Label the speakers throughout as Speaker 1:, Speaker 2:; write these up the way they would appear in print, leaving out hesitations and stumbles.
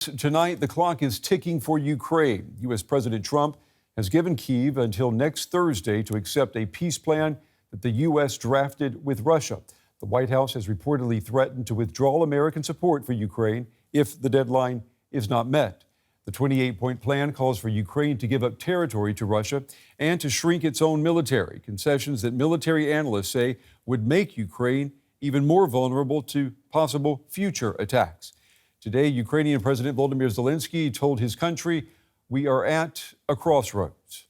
Speaker 1: Tonight, the clock is ticking for Ukraine. U.S. President Trump has given Kyiv until next Thursday to accept a peace plan that the U.S. drafted with Russia. The White House has reportedly threatened to withdraw American support for Ukraine if the deadline is not met. The 28-point plan calls for Ukraine to give up territory to Russia and to shrink its own military, concessions that military analysts say would make Ukraine even more vulnerable to possible future attacks. Today, Ukrainian President Volodymyr Zelenskyy told his country, "We are at a crossroads."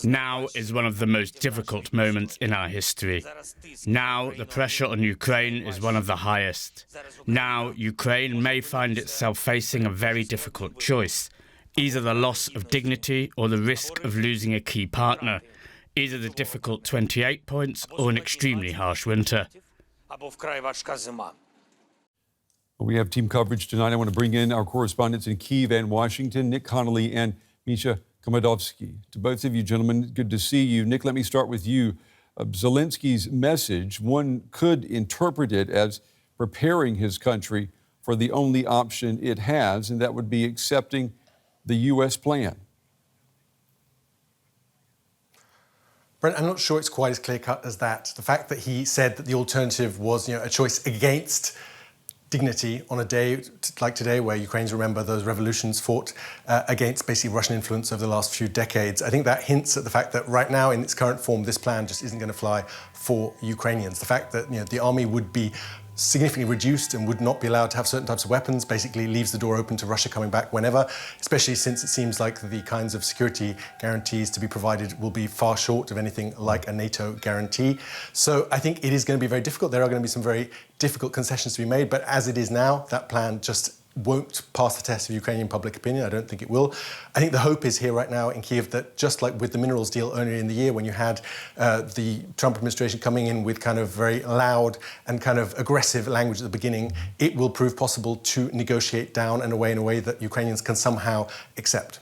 Speaker 2: Now is one of the most difficult moments in our history. Now the pressure on Ukraine is one of the highest. Now Ukraine may find itself facing a very difficult choice, either the loss of dignity or the risk of losing a key partner, either the difficult 28 points or an extremely harsh winter.
Speaker 1: We have team coverage tonight. I want to bring in our correspondents in Kyiv and Washington, Nick Connolly and Misha. Komadovsky. To both of you gentlemen, good to see you. Nick, let me start with you. Zelensky's message, one could interpret it as preparing his country for the only option it has, and that would be accepting the U.S. plan.
Speaker 3: Brent, I'm not sure it's quite as clear-cut as that. The fact that he said that the alternative was, a choice against dignity on a day like today where Ukrainians remember those revolutions fought against basically Russian influence over the last few decades. I think that hints at the fact that right now in its current form, this plan just isn't going to fly for Ukrainians. The fact that the army would be significantly reduced and would not be allowed to have certain types of weapons basically leaves the door open to Russia coming back whenever, especially since it seems like the kinds of security guarantees to be provided will be far short of anything like a NATO guarantee. So I think it is going to be very difficult. There are going to be some very difficult concessions to be made, but as it is now, that plan just won't pass the test of Ukrainian public opinion. I don't think it will. I think the hope is here right now in Kyiv that just like with the minerals deal earlier in the year when you had the Trump administration coming in with kind of very loud and kind of aggressive language at the beginning, it will prove possible to negotiate down and away in a way that Ukrainians can somehow accept.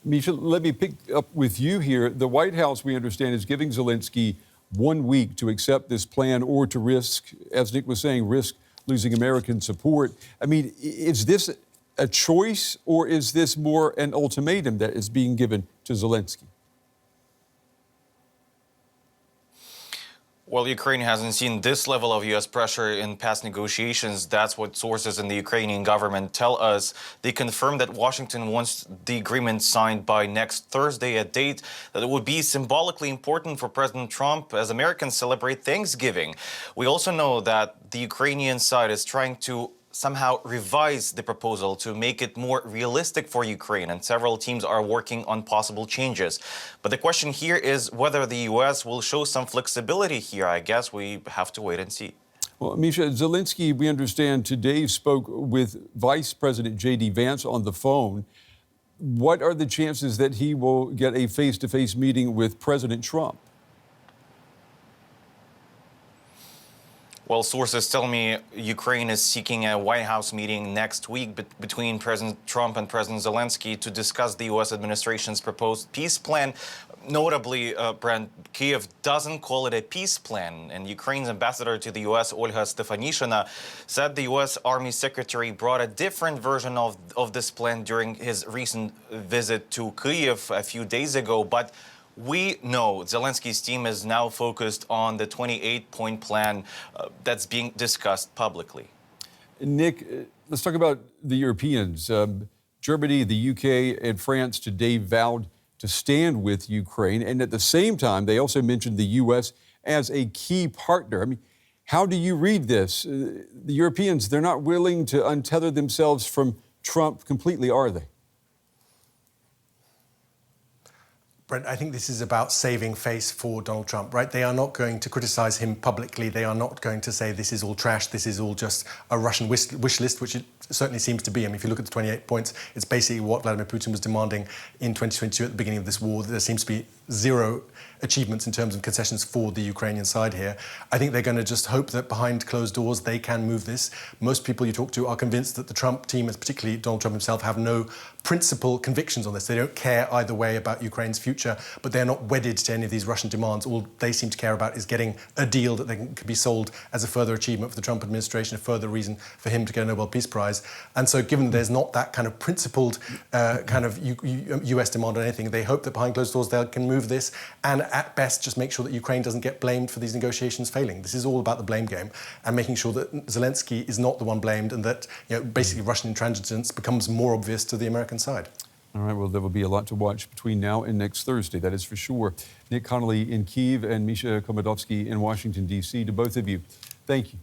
Speaker 1: Misha, let me pick up with you here. The White House, we understand, is giving Zelenskyy 1 week to accept this plan or to risk, as Nick was saying, risk losing American support. I mean, is this a choice or is this more an ultimatum that is being given to Zelenskyy?
Speaker 4: Well, Ukraine hasn't seen this level of U.S. pressure in past negotiations. That's what sources in the Ukrainian government tell us. They confirm that Washington wants the agreement signed by next Thursday, a date that would be symbolically important for President Trump as Americans celebrate Thanksgiving. We also know that the Ukrainian side is trying to somehow revise the proposal to make it more realistic for Ukraine, and several teams are working on possible changes. But the question here is whether the U.S. will show some flexibility here. I guess we have to wait and see.
Speaker 1: Well, Misha, Zelenskyy, we understand today spoke with Vice President J.D. Vance on the phone. What are the chances that he will get a face-to-face meeting with President Trump?
Speaker 4: Well, sources tell me Ukraine is seeking a White House meeting next week between President Trump and President Zelenskyy to discuss the U.S. administration's proposed peace plan. Notably, Brent, Kyiv doesn't call it a peace plan, and Ukraine's ambassador to the U.S., Olga Stefanishina, said the U.S. Army Secretary brought a different version of this plan during his recent visit to Kyiv a few days ago. But we know Zelenskyy's team is now focused on the 28-point plan that's being discussed publicly.
Speaker 1: Nick, let's talk about the Europeans. Germany, the UK, and France today vowed to stand with Ukraine. And at the same time, they also mentioned the U.S. as a key partner. I mean, how do you read this? The Europeans, they're not willing to untether themselves from Trump completely, are they?
Speaker 3: Brent, I think this is about saving face for Donald Trump, right? They are not going to criticize him publicly. They are not going to say this is all trash, this is all just a Russian wish list, which it certainly seems to be. I mean, if you look at the 28 points, it's basically what Vladimir Putin was demanding in 2022 at the beginning of this war. There seems to be zero achievements in terms of concessions for the Ukrainian side here. I think they're going to just hope that behind closed doors they can move this. Most people you talk to are convinced that the Trump team, and particularly Donald Trump himself, have no principal convictions on this. They don't care either way about Ukraine's future, but they're not wedded to any of these Russian demands. All they seem to care about is getting a deal that can be sold as a further achievement for the Trump administration, a further reason for him to get a Nobel Peace Prize. And so given there's not that kind of principled kind of US demand on anything, they hope that behind closed doors they can move this and at best just make sure that Ukraine doesn't get blamed for these negotiations failing. This is all about the blame game and making sure that Zelenskyy is not the one blamed and that basically Russian intransigence becomes more obvious to the American side.
Speaker 1: All right, well, there will be a lot to watch between now and next Thursday, that is for sure. Nick Connolly in Kyiv and Misha Komadovsky in Washington, D.C. To both of you, thank you.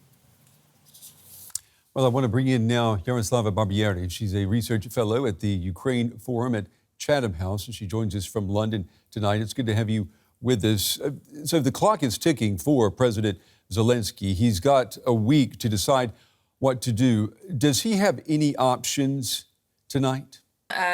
Speaker 1: Well, I want to bring in now Jaroslava Barbieri. She's a research fellow at the Ukraine Forum at Chatham House, and she joins us from London tonight. It's good to have you with us. So the clock is ticking for President Zelenskyy. He's got a week to decide what to do. Does he have any options tonight?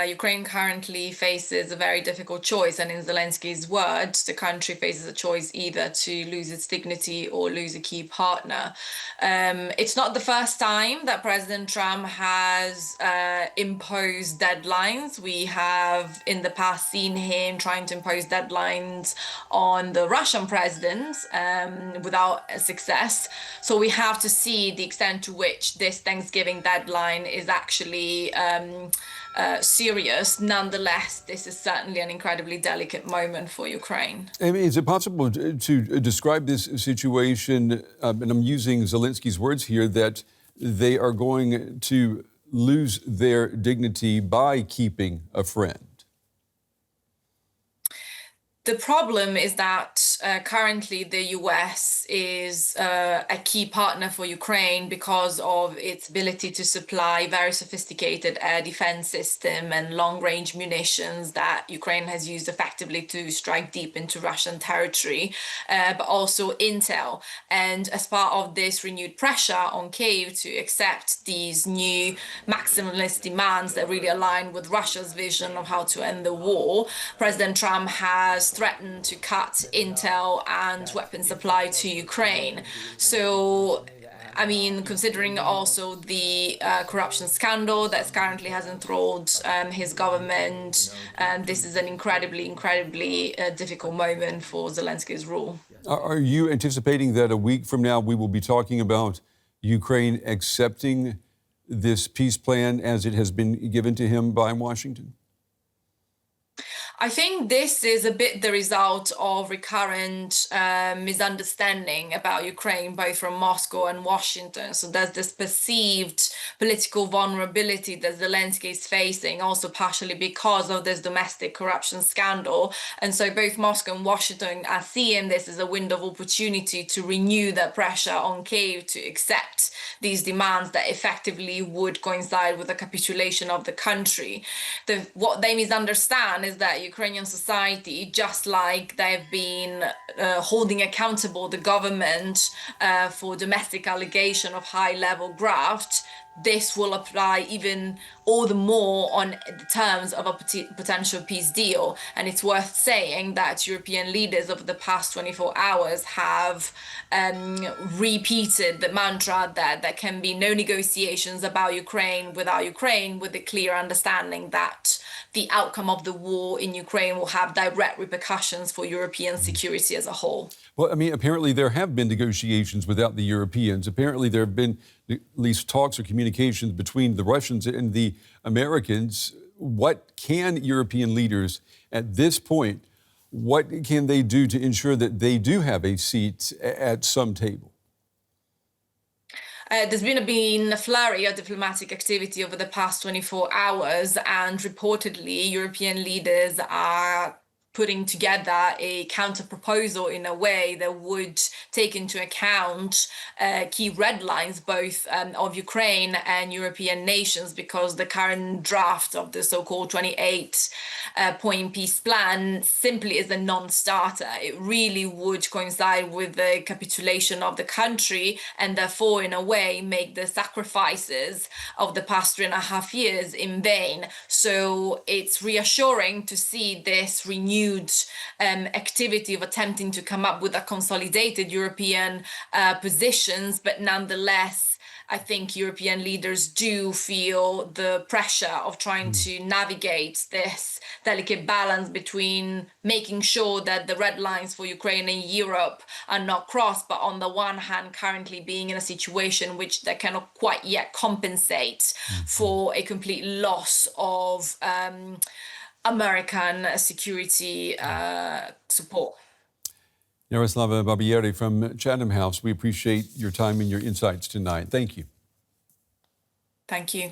Speaker 5: Ukraine currently faces a very difficult choice, and in Zelenskyy's words, the country faces a choice either to lose its dignity or lose a key partner. It's not the first time that President Trump has imposed deadlines. We have in the past seen him trying to impose deadlines on the Russian president without success. So we have to see the extent to which this Thanksgiving deadline is actually serious. Nonetheless, this is certainly an incredibly delicate moment for Ukraine.
Speaker 1: I mean, is it possible to describe this situation, and I'm using Zelensky's words here, that they are going to lose their dignity by keeping a friend?
Speaker 5: The problem is that currently the US is a key partner for Ukraine because of its ability to supply very sophisticated air defense system and long-range munitions that Ukraine has used effectively to strike deep into Russian territory, but also intel. And as part of this renewed pressure on Kyiv to accept these new maximalist demands that really align with Russia's vision of how to end the war, President Trump has threatened to cut intel and weapon supply to Ukraine. So, I mean, considering also the corruption scandal that currently has enthralled his government, this is an incredibly difficult moment for Zelensky's rule.
Speaker 1: Are you anticipating that a week from now we will be talking about Ukraine accepting this peace plan as it has been given to him by Washington?
Speaker 5: I think this is a bit the result of recurrent misunderstanding about Ukraine, both from Moscow and Washington. So there's this perceived political vulnerability that Zelenskyy is facing, also partially because of this domestic corruption scandal. And so both Moscow and Washington are seeing this as a window of opportunity to renew their pressure on Kyiv to accept these demands that effectively would coincide with the capitulation of the country. What they misunderstand is that Ukrainian society, just like they've been holding accountable the government for domestic allegation of high-level graft, this will apply even all the more on the terms of a potential peace deal. And it's worth saying that European leaders over the past 24 hours have repeated the mantra that there can be no negotiations about Ukraine, with the clear understanding that the outcome of the war in Ukraine will have direct repercussions for European security as a whole.
Speaker 1: Well, I mean, apparently there have been negotiations without the Europeans. Apparently there have been at least talks or communications between the Russians and the Americans. What can European leaders at this point, what can they do to ensure that they do have a seat at some table?
Speaker 5: There's been a flurry of diplomatic activity over the past 24 hours, and reportedly European leaders are putting together a counter proposal in a way that would take into account key red lines, both of Ukraine and European nations, because the current draft of the so-called 28-point peace plan simply is a non-starter. It really would coincide with the capitulation of the country and therefore, in a way, make the sacrifices of the past 3.5 years in vain. So it's reassuring to see this renewed renewed activity of attempting to come up with a consolidated European positions, but nonetheless, I think European leaders do feel the pressure of trying to navigate this delicate balance between making sure that the red lines for Ukraine and Europe are not crossed, but on the one hand, currently being in a situation which they cannot quite yet compensate for a complete loss of American security support.
Speaker 1: Jaroslava Barbieri from Chatham House, we appreciate your time and your insights tonight. Thank you.
Speaker 5: Thank you.